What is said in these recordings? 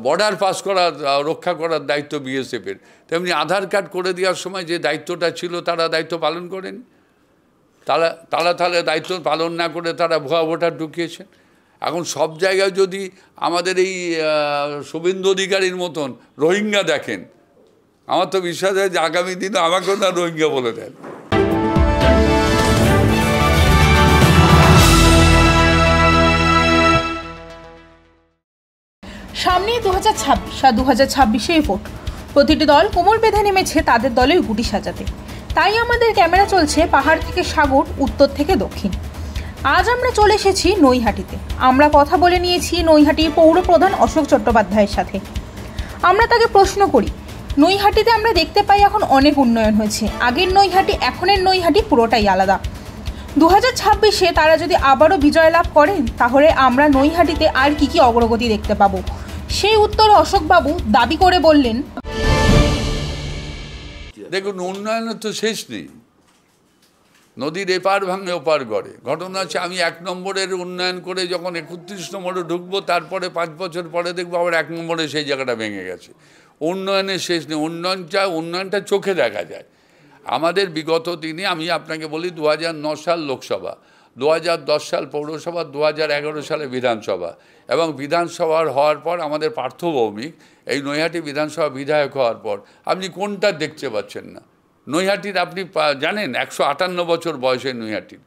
Border pass করার রক্ষা করার দায়িত্ব বিএসএফের, তেমনি আধার কার্ড করে দেওয়ার সময় যে দায়িত্বটা ছিল তারা দায়িত্ব পালন করেন। তাহলে দায়িত্ব পালন না করে তারা ভুয়া ভোটার ঢুকিয়েছেন। এখন সব জায়গায় যদি আমাদের এই শুভেন্দু অধিকারীর মতন রোহিঙ্গা দেখেন, আমার তো বিশ্বাস হয় যে আগামী দিনে আমাকেও না রোহিঙ্গা বলে দেন। সামনে 2026 আর 2026 ভোট। প্রতিটি দল কোমর বেঁধে নেমেছে তাদের দলের গুটি সাজাতে। তাই আমাদের ক্যামেরা চলছে পাহাড় থেকে সাগর, উত্তর থেকে দক্ষিণ। আজ আমরা চলে এসেছি নৈহাটিতে। আমরা কথা বলে নিয়েছি নৈহাটির পৌরপ্রধান অশোক চট্টোপাধ্যায়ের সাথে। আমরা তাকে প্রশ্ন করি, নৈহাটিতে আমরা দেখতে পাই এখন অনেক উন্নয়ন হয়েছে, আগের নৈহাটি এখনের নৈহাটি পুরোটাই আলাদা। 2026-এ তারা যদি আবারও বিজয় লাভ করেন তাহলে আমরা নৈহাটিতে আর কি অগ্রগতি দেখতে পাবো? সেই উত্তরে অশোকবাবু দাবি করে বললেন, দেখুন, উন্নয়নের তো শেষ নেই। নদীর এপার ভাঙে ওপার গড়ে। ঘটনা হচ্ছে, আমি 1 নম্বরের উন্নয়ন করে যখন 31 নম্বরে ঢুকবো, তারপরে 5 বছর পরে দেখবো আবার 1 নম্বরে সেই জায়গাটা ভেঙে গেছে। উন্নয়নের শেষ নেই। উন্নয়নটা চোখে দেখা যায়। আমাদের বিগত দিনে আমি আপনাকে বলি, 2009 সাল লোকসভা, 2010 সাল পৌরসভা, 2011 সালে বিধানসভা, এবং বিধানসভার হওয়ার পর আমাদের পার্থ ভৌমিক এই নৈহাটি বিধানসভা বিধায়ক হওয়ার পর আপনি কোনটা দেখতে পাচ্ছেন না? নৈহাটির আপনি জানেন 158 বছর বয়সে নৈহাটির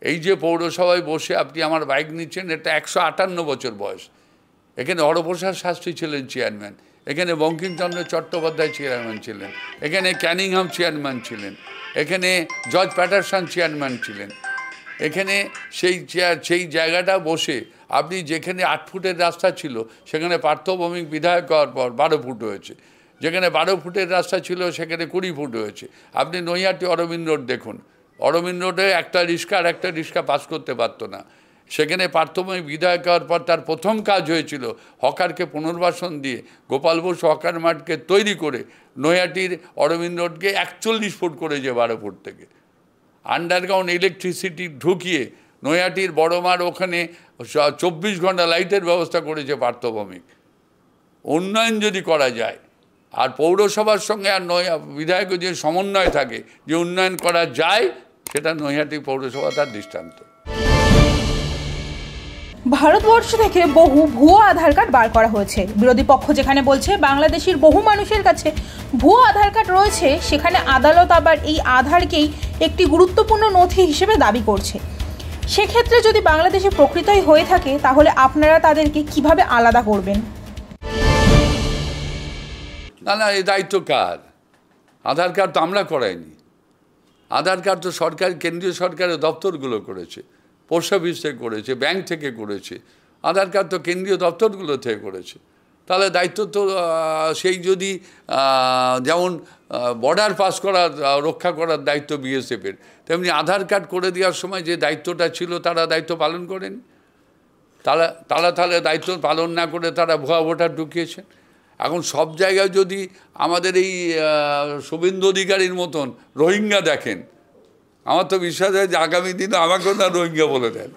এই যে পৌরসভায় বসে আপনি আমার বাইক নিচ্ছেন, এটা 158 বছর বয়স। এখানে হরপ্রসাদ শাস্ত্রী ছিলেন চেয়ারম্যান, এখানে বঙ্কিমচন্দ্র চট্টোপাধ্যায় চেয়ারম্যান ছিলেন, এখানে ক্যানিংহাম চেয়ারম্যান ছিলেন, এখানে জর্জ প্যাটারসন চেয়ারম্যান ছিলেন। এখানে সেই জায়গাটা বসে আপনি যেখানে 8 ফুটের রাস্তা ছিল সেখানে পার্থ ভৌমিক বিধায়ক হওয়ার পর 12 ফুট হয়েছে। যেখানে 12 ফুটের রাস্তা ছিল সেখানে 20 ফুট হয়েছে। আপনি নৈহাটি অরবিন্দ রোড দেখুন, অরবিন্দ রোডে একটা রিক্সা পাস করতে পারতো না। সেখানে পার্থ ভৌমিক বিধায়ক হওয়ার পর তার প্রথম কাজ হয়েছিল হকারকে পুনর্বাসন দিয়ে গোপাল বোস হকার মাঠকে তৈরি করে নৈহাটির অরবিন্দ রোডকে 41 ফুট করেছে 12 ফুট থেকে। আন্ডারগ্রাউন্ড ইলেকট্রিসিটি ঢুকিয়ে নৈহাটির বড়মার ওখানে 24 ঘন্টা লাইটের ব্যবস্থা করেছে পার্থ ভৌমিক। উন্নয়ন যদি করা যায়, আর পৌরসভার সঙ্গে আর বিধায়কের যে সমন্বয় থাকে, যে উন্নয়ন করা যায়, সেটা নৈহাটি পৌরসভা তার দৃষ্টান্ত। ভারতবর্ষ থেকে বহু ভুয়ো আধার কার্ড বার করা হয়েছে। বিরোধী পক্ষ যেখানে বলছে বাংলাদেশের বহু মানুষের কাছে ভুয়ো আধার কার্ড রয়েছে, সেখানে আদালত আবার এই আধারকেই একটি গুরুত্বপূর্ণ নথি হিসেবে দাবি করছে। সেক্ষেত্রে যদি বাংলাদেশে প্রকৃতই হয়ে থাকে তাহলে আপনারা তাদেরকে কিভাবে আলাদা করবেন? না, এই দায়িত্ব কার? আধার কার্ড তো আমরা করাইনি। আধার কার্ড তো কেন্দ্রীয় সরকারের দপ্তরগুলো করেছে, পোস্ট অফিস থেকে করেছে, ব্যাংক থেকে করেছে। আধার কার্ড তো কেন্দ্রীয় দপ্তরগুলো থেকে করেছে। তাহলে দায়িত্ব তো সেই যদি যেমন বর্ডার পাস করার রক্ষা করার দায়িত্ব বিএসএফের, তেমনি আধার কার্ড করে দেওয়ার সময় যে দায়িত্বটা ছিল তারা দায়িত্ব পালন করেন। তাহলে দায়িত্ব পালন না করে তারা ভুয়া ভোটার ঢুকিয়েছেন। এখন সব জায়গায় যদি আমাদের এই শুভেন্দু অধিকারীর মতন রোহিঙ্গা দেখেন, আমার তো বিশ্বাস হয় যে আগামী দিনে আমাকেও না রোহিঙ্গা বলে দেন।